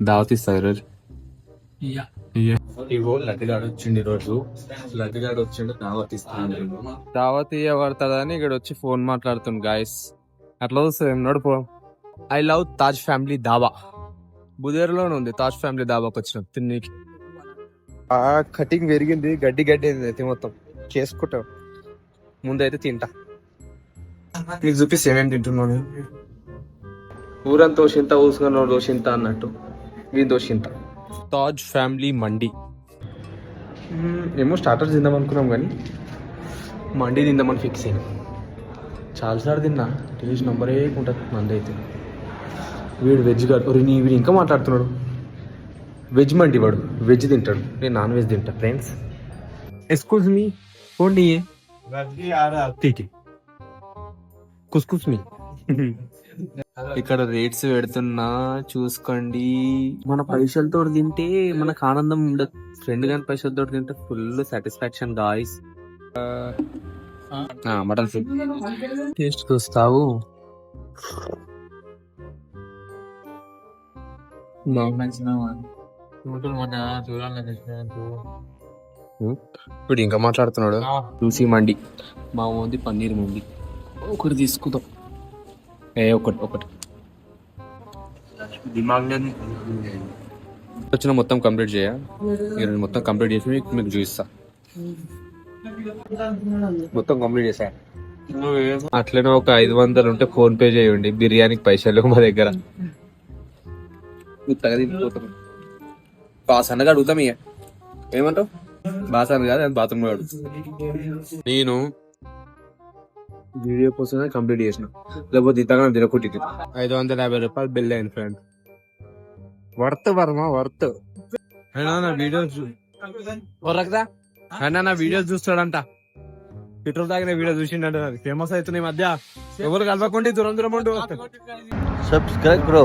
దావత్ ఇస్తా ఈరోజు. ఇగో లడ్డుగాడు వచ్చిండు ఈరోజు. లడ్డుగాడు వచ్చిండు దావత్ ఇస్తాను. దావత్ ఇవ్వబడతాడని ఇక్కడ వచ్చి ఫోన్ మాట్లాడుతుంది గాయస్. అట్లా వస్తుంది నడుపు. ఐ లవ్ తాజ్ ఫ్యామిలీ దావా. బుదేరులోనే ఉంది తాజ్ ఫ్యామిలీ దాబాకి వచ్చిన తిన్నీకి. కటింగ్ పెరిగింది, గడ్డి గడ్డి అయితే మొత్తం చేసుకుంటావు. ముందైతే తింటా, నీకు చూపిస్తే ఏమేమి తింటున్నాను. ఊరంతా దోషింత, ఊసుకున్న దోషింత అన్నట్టు ఈ దోషింత. తాజ్ ఫ్యామిలీ మండి ఏమో స్టార్టర్స్ తిందాం అనుకున్నాం కానీ మండి తిందామని ఫిక్స్ అయ్యాం. చాలాసార్లు తిన్నా, టేస్ట్ నంబరే ఉంటుంది మంది అయితే. వీడు వెజ్ కాదు, వీడు ఇంకా మాట్లాడుతున్నాడు. వెజ్ మండి వాడు, వెజ్ తింటాడు, నేను నాన్ వెజ్ తింటా. ఫ్రెండ్స్ ఎక్స్క్యూజ్ మీ, పోండి కుస్కుస్ మీ. ఇక్కడ రేట్స్ పెడుతున్నా చూసుకోండి. మన పైసలతో తింటే మనకు ఆనందం ఉండదు, ఫ్రెండ్ గాని పైసలతో తింటే full satisfaction guys. Mutton soup taste చూస్తావు. ఇప్పుడు ఇంకా మాట్లాడుతున్నాడు. చూసి మండి మా ఉంది, పన్నీర్ మండి ఒకటి తీసుకుందాం. ఒకటి వచ్చిన మొత్తం కంప్లీట్ చేయ, మొత్తం కంప్లీట్ చేసి మీకు చూపిస్తా. మొత్తం కంప్లీట్ చేసా. అట్లనే ఒక 500 ఉంటే ఫోన్ పే చేయండి, బిర్యానీకి పైసలు మా దగ్గర. బాసన్నగా అడుగుతాం. ఇక ఏమంటావు? బాసన్న కాదు, అది బాత్రూమ్ అడుగు. నేను వీడియో కోసమే కంప్లీట్ చేసిన, లేకపోతే ఇంతగా తినకుట్టి. 550 రూపాయలు బిల్ అయింది ఫ్రెండ్. Worth Varma worth. అయినా నా వీడియోస్ నా వీడియోస్ చూస్తాడంట. పెట్రోల్ తాగిన వీడియో చూసిండ, ఫేమస్ అవుతున్నాయి మధ్య. ఎవరు కలవకుండా దూరం దూరం ఉంటూ సబ్స్క్రైబ్ బ్రో.